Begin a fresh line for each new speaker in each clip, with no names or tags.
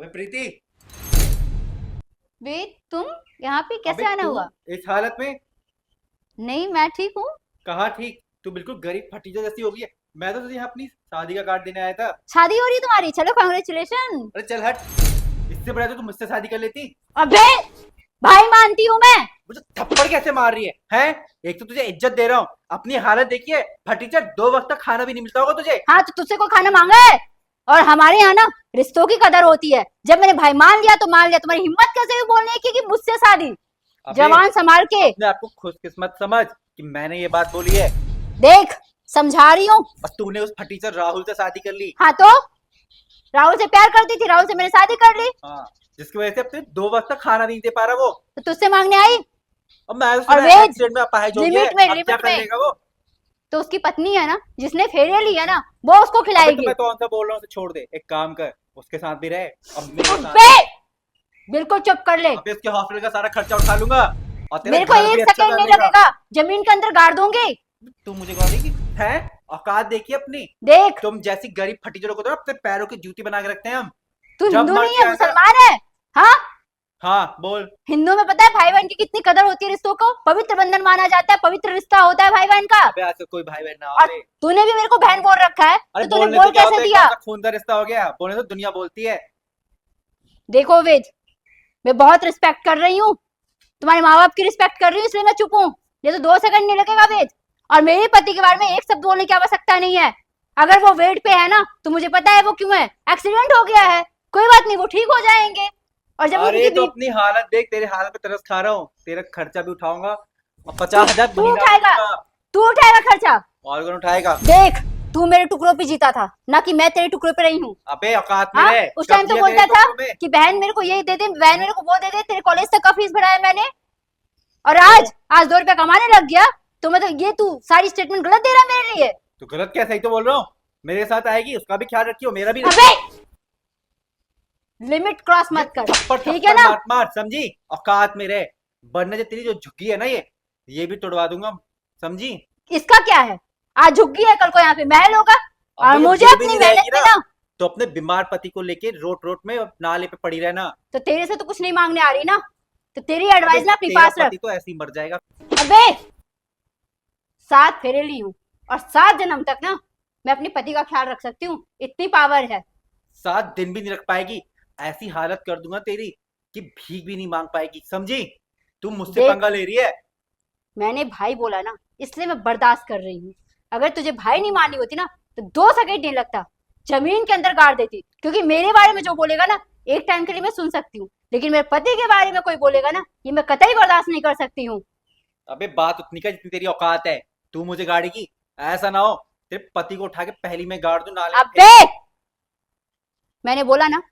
अबे प्रीति।
वे तुम यहाँ पे कैसे
अबे
आना
तू
हुआ?
इस हालत में।
नहीं, मैं ठीक हूँ।
कहाँ ठीक, तू बिल्कुल गरीब फटीचर जैसी हो गई है। मैं तो तुझे यहाँ अपनी शादी का कार्ड देने आया था।
शादी हो रही है तुम्हारी? चलो कांग्रेचुलेशन।
अरे चल हट। इससे बड़ा तो तू मुझसे शादी कर लेती।
अबे, भाई मानती हूँ मैं।
मुझे थप्पड़ कैसे मार रही है हैं? एक तो तुझे इज्जत दे रहा हूँ, अपनी हालत देखिए। फटीचर, 2 वक्त तक खाना भी नहीं मिलता होगा तुझे।
हाँ, तो तुझसे कोई खाना मांगा है? और हमारे यहाँ ना रिश्तों की कदर होती है। जब मैंने भाई मान लिया तो मान लिया। तुम्हारी हिम्मत कैसे हुई बोलने की कि मुझसे शादी?
अबे
जवान संभाल के।
अपने आप को खुशकिस्मत समझ कि मैंने ये बात बोली है।
देख, समझा रही हूँ।
और तूने उस फटीचर राहुल से शादी कर ली।
हाँ तो राहुल से प्यार करती थी, राहुल से मैंने शादी कर ली।
हाँ, जिसकी वजह से अपने 2 वक्त तक खाना नहीं दे पा रहा वो।
तो तुझसे मांगने आई।
अब मैं तो
और
सुना
वेज,
एक्सीडेंट में अपाहिज हो गया है।
लिमिट में,
अब क्या
लिमिट
कर
में।
लेगा वो?
तो उसकी पत्नी है ना, जिसने फेरे ली है ना, वो उसको
अबे तो
खिलाएगी।
मैं कौन सा बोल रहा हूँ, उसे छोड़ दे। एक काम कर, उसके साथ भी रहे, अब मेरे साथ।
अबे, बिल्कुल चुप कर ले।
अबे उसके हॉस्पिटल का सारा खर्चा उठा लूंगा और तेरा
मेरे को
घर भी
एक
अच्छा
सेकंड
कर
नहीं
लेगा।
लगेगा, जमीन के अंदर गाड़ दूंगी।
तू मुझे गाली की है? औकात देखिए अपनी।
देख,
तुम जैसी गरीब फटीचरों को तो अपने पैरों की जूती बना के रखते हैं हम।
तू
जब
हिंदू नहीं
मर्जी
है,
आना।
मुसलमान है। हाँ,
हाँ बोल।
हिंदू में पता है भाई बहन की कितनी कदर होती है। रिश्तों को पवित्र बंधन माना जाता है, पवित्र रिश्ता होता है भाई बहन का।
अबे आज से कोई भाई बहन ना हो
और
बे।
तूने भी मेरे को बहन बोल रखा है,
अरे
तो तूने
बोलने से
बोल
क्या होता
कैसे
है,
दिया?
कौन सा खून का रिश्ता हो गया? बोलने से दुनिया बोलती है।
देखो वेद, मैं बहुत रिस्पेक्ट कर रही हूँ, तुम्हारे माँ बाप की रिस्पेक्ट कर रही हूँ, इसलिए मैं चुप हूँ। ये तो 2 सेकंड नहीं लगेगा वेद। और मेरे पति के बारे में एक शब्द बोलने की आवश्यकता नहीं है। अगर वो वेट पे है ना, तो मुझे पता है वो क्यों है। एक्सीडेंट हो गया है, कोई बात नहीं, वो ठीक हो जाएंगे। और जब
अरे
उनकी
तो अपनी हालत देख, तेरे हालत पे तरस खा रहा हूँ। तेरा खर्चा भी उठाऊंगा और 50,000
तू
महीना भी
उठाएगा,
दूंगा।
तू उठाएगा खर्चा।
और कौन उठाएगा?
देख, तू मेरे टुकड़ों पे जीता था, ना कि मैं तेरे टुकड़ों पे रही हूँ।
अबे औकात में
हाँ,
रहे।
उस
कब
टाइम तो
दिया
बोलता
तेरे
था
टुकड़ों में?
कि बहन मेरे को ये दे दे, बहन मेरे को वो दे दे, तेरे कॉलेज तक का फीस भराया मैंने। और
तो
आज 2 रुपया कमाने लग गया, तो मतलब ये तू सारी स्टेटमेंट गलत दे रहा है मेरे लिए।
तू गलत क्या, सही तो बोल रहा हूँ। मेरे साथ आएगी, उसका भी ख्याल रखियो, मेरा भी
अबे,
रखियो।
लिमिट क्रॉस
ये
मत कर,
थप्पड़
ठीक है
थप्पड़
ना?
मार मार, समझी? औकात में रहे, वरना जो तेरी जो झुकी है ना, ये भी तोड़वा दूंगा, समझी?
इसका क्या है? आज झुग्गी है, कल को यहाँ पे महल होगा। और
अबे जब
मुझे
गिर भी
अपनी
नहीं
मेहनत
रहेगी
पे
ना,
ना,
तो अपने बीमार पति को लेके रोट रोट में नाले पे पड़ी रहना।
तो तेरे से तो कुछ नहीं मांगने आ रही ना, तो तेरी
अबे
एडवाइस ना अपनी
तेरा
पास रख।
पति तो ऐसे ही मर जाएगा।
अबे, 7 फेरे ली हूँ, और 7 जन्म तक ना मैं अपने पति का ख्याल रख सकती हूँ, इतनी पावर है।
7 दिन भी नहीं रख पाएगी। ऐसी हालत कर दूंगा तेरी कि भीख भी नहीं मांग पाएगी, समझी? तू मुझसे
देख,
पंगा ले रही है।
मैंने भाई बोला ना, इसलिए मैं बर्दाश्त कर रही हूँ। अगर तुझे भाई नहीं माननी होती ना, तो 2 सेकंड नहीं लगता, जमीन के अंदर गाड़ देती। क्योंकि मेरे बारे में जो बोलेगा ना, एक टाइम के लिए मैं सुन सकती हूँ, लेकिन मेरे पति के बारे में कोई बोलेगा ना, ये मैं कतई बर्दाश्त नहीं कर सकती हूँ।
अबे बात उतनी का जितनी तेरी औकात है। तू मुझे गाड़ी की, ऐसा ना हो तेरे पति को उठा के पहली में गाड़ दूं, नाले में फेंक
अबे,
दूं।
मैंने बोला ना,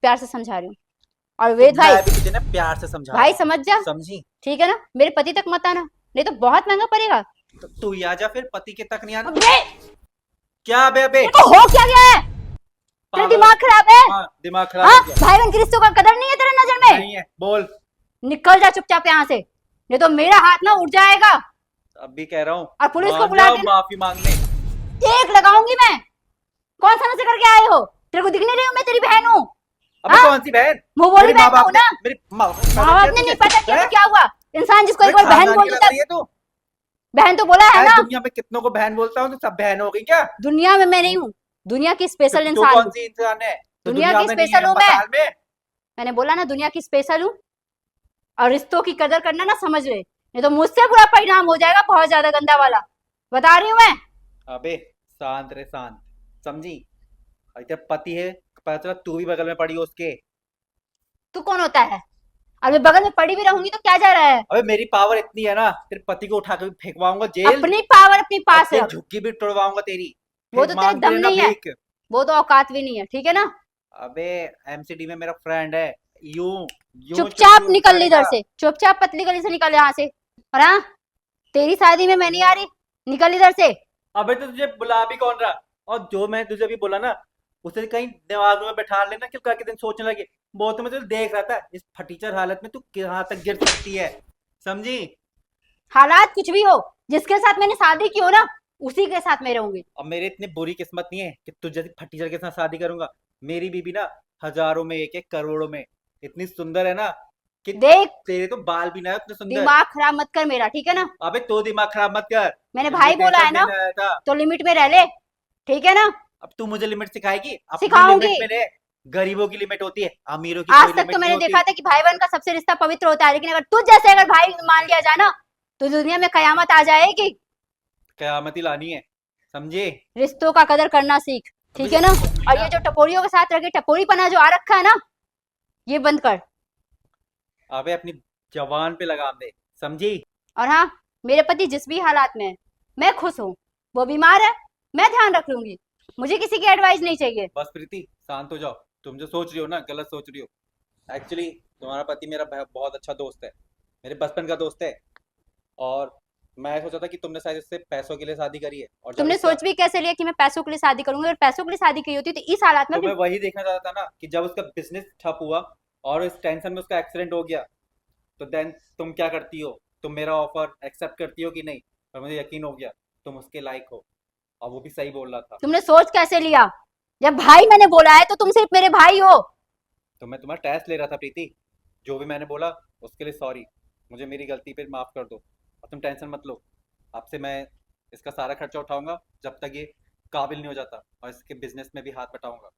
प्यार से समझा रही हूँ। और
तो
वेद भाई,
मैं भी तुझे ना प्यार से समझा रहा
भाई
हूँ,
समझ जा,
समझी?
ठीक है ना? मेरे पति तक मत आना, नहीं तो बहुत महंगा पड़ेगा।
तो तू ही आ जा फिर, पति के तक नहीं आना।
अबे,
क्या अबे अबे?
तेरे को हो क्या गया है? तेरा
पागल।
दिमाग खराब है?
हाँ, दिमाग खराब
हाँ,
हो गया।
भाई बहन की रिश्तों का कदर नहीं है तेरे नजर में?
नहीं है, बोल।
निकल जा चुपचाप यहाँ से, नहीं तो मेरा हाथ ना उठ जाएगा।
अब भी कह रहा हूँ,
और पुलिस को
मान
बुला
जाओ,
के
माफी मांग ले।
एक लगाऊंगी मैं। कौन सा नशा करके आए हो? तेरे को दिख नहीं रही हूँ मैं तेरी बहन हूँ?
अबे
हाँ,
कौन सी बहन?
मुंह बोली
मेरे
बहन
माँ
तो
बाप
हूँ
ने,
ना।
मेरी माँ
माँ बाप ने नहीं पता किया तो क्या हुआ? इंसान जिसको एक बार बहन बोल देता,
है तू।
बहन तो बोला है
आज
ना।
दुनिया में कितनों को बहन बोलता हूँ, तो सब बहन हो गई क्या?
दुनिया में मैं नहीं हूँ, दुनिया की
तो
स्पेशल
तू
इंसान
कौन
हूँ।
सी इंसान है? तो
दुनिया
दुनिया
की
में नहीं है,
स्पेशल हूँ मैं।
अस्पताल में।
मैंने बोला ना, दुनिया की स्पेशल हूँ। और रिश्तों की कदर करना ना समझ ले, नहीं तो मुझसे बुरा परिणाम हो जाएगा, बहुत ज्यादा गंदा वाला, बता रही हूँ मैं।
अबे शांत रे शांत, समझी? और तेरा पति है, पता चला तू भी बगल में पड़ी हो उसके।
तू कौन होता है? और मैं बगल में पड़ी भी रहूंगी तो क्या जा रहा है?
अबे मेरी पावर इतनी है ना, तेरे पति को उठा के भी फेंकवाऊंगा जेल।
अपनी पावर अपनी
और
पास
तेरी
रख।
झुग्गी भी तोड़वाऊंगा तेरी।
वो
फिर
तो तेरे
मांगती
दम
रहना
नहीं है,
भीख।
वो तो औकात भी नहीं है, ठीक है ना?
अबे एमसीडी में मेरा फ्रेंड है। यूं यूं
चुपचाप
चुटकी
निकल ली इधर
उतारेगा।
से, चुपचाप पतली गली से निकल यहाँ से। और हाँ, तेरी शादी में मैं नहीं आ रही, निकल इधर से।
अबे तो तुझे बुला भी कौन रहा? और जो मैं तुझे अभी बोला ना, उसे कहीं दिमाग में बैठा लेना कि कल के दिन सोचने लगे। वो तो मैं तुझे देख रहा था, इस फटीचर हालत में तू कहाँ तक गिर सकती है, समझी?
हालात कुछ भी हो, जिसके साथ मैंने शादी की हो ना, उसी के साथ मैं रहूंगी।
अब मेरे इतनी बुरी किस्मत नहीं है कि तुझे जैसी फटीचर के साथ शादी करूंगा। मेरी बीबी ना हजारों में एक है, करोड़ों में। इतनी सुंदर है ना कि
देख,
तेरे तो बाल भी ना है उतने सुंदर।
दिमाग खराब मत कर मेरा, ठीक है ना?
अबे तो दिमाग खराब मत कर,
मैंने
मुझे
भाई बोला है
टेंशन
ना,
देने आया था।
तो लिमिट में रह ले, ठीक है ना?
अब तू मुझे लिमिट सिखाएगी? अपनी
सिखाऊंगी।
लिमिट में रह। गरीबों की लिमिट होती है, अमीरों की
आज
कोई
तक तो
लिमिट नहीं
मैंने
होती।
देखा था कि भाई बहन का सबसे रिश्ता पवित्र होता है, लेकिन अगर तुझ जैसे अगर भाई मान लिया जाए ना, तो दुनिया में कयामत आ जाएगी।
कयामत ही लानी है, समझे?
रिश्तों का कदर करना सीख,
अबे
ठीक है ना? और
मीना,
ये जो टपोरियों के साथ रखे टपोरीपना जो आ रखा है ना, ये बंद कर।
अबे अपनी जवान पे लगाम दे, समझी?
और हाँ, मेरे पति जिस भी हालात में है, मैं खुश हूँ। वो बीमार है, मैं ध्यान रख लूंगी। मुझे किसी की एडवाइस नहीं चाहिए।
बस प्रीति, शांत हो जाओ। तुम जो सोच रही हो ना, गलत सोच रही हो। एक्चुअली तुम्हारा पति मेरा बहुत अच्छा दोस्त है, मेरे बचपन का दोस्त है। और मैं सोचा था कि तुमने शायद इससे पैसों के लिए शादी करी है, और जब
तुमने
इसका,
सोच भी कैसे लिया कि मैं पैसों के लिए शादी करूंगी? अगर पैसों के लिए शादी की होती तो इस हालात में
तो
अपनी।
मैं वही देखना चाहता था ना कि जब उसका बिजनेस ठप हुआ और इस टेंशन में उसका एक्सीडेंट हो गया, तो देन तुम क्या करती हो? तुम मेरा ऑफर एक्सेप्ट करती हो कि नहीं? और मुझे यकीन हो गया तुम उसके लायक हो, और वो भी सही बोल रहा था।
तुमने सोच कैसे लिया? जब भाई मैंने बोला है तो तुम सिर्फ मेरे भाई हो।
तो मैं तुम्हारा टेस्ट ले रहा था प्रीति। जो भी मैंने बोला उसके लिए सॉरी, मुझे मेरी गलती पे माफ़ कर दो। और तुम टेंशन मत लो, आपसे मैं इसका सारा खर्चा उठाऊंगा जब तक ये काबिल नहीं हो जाता, और इसके बिजनेस में भी हाथ बटाऊंगा।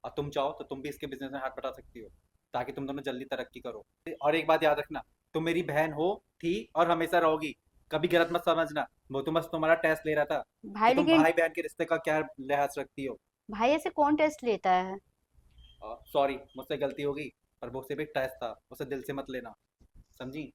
और तुम चाहो तो तुम भी इसके बिजनेस में हाथ बटा सकती हो, ताकि तुम दोनों जल्दी तरक्की करो। और एक बात याद रखना, तुम मेरी बहन हो, थी और हमेशा रहोगी। कभी गलत मत समझना, वो तो बस तुम्हारा टेस्ट ले रहा था कि
भाई
तुम
लेकिन
भाई बहन के रिश्ते का क्या लिहाज रखती हो।
भाई ऐसे कौन टेस्ट लेता है?
सॉरी, मुझसे गलती हो गई, पर वो सिर्फ एक टेस्ट था, उसे दिल से मत लेना, समझी?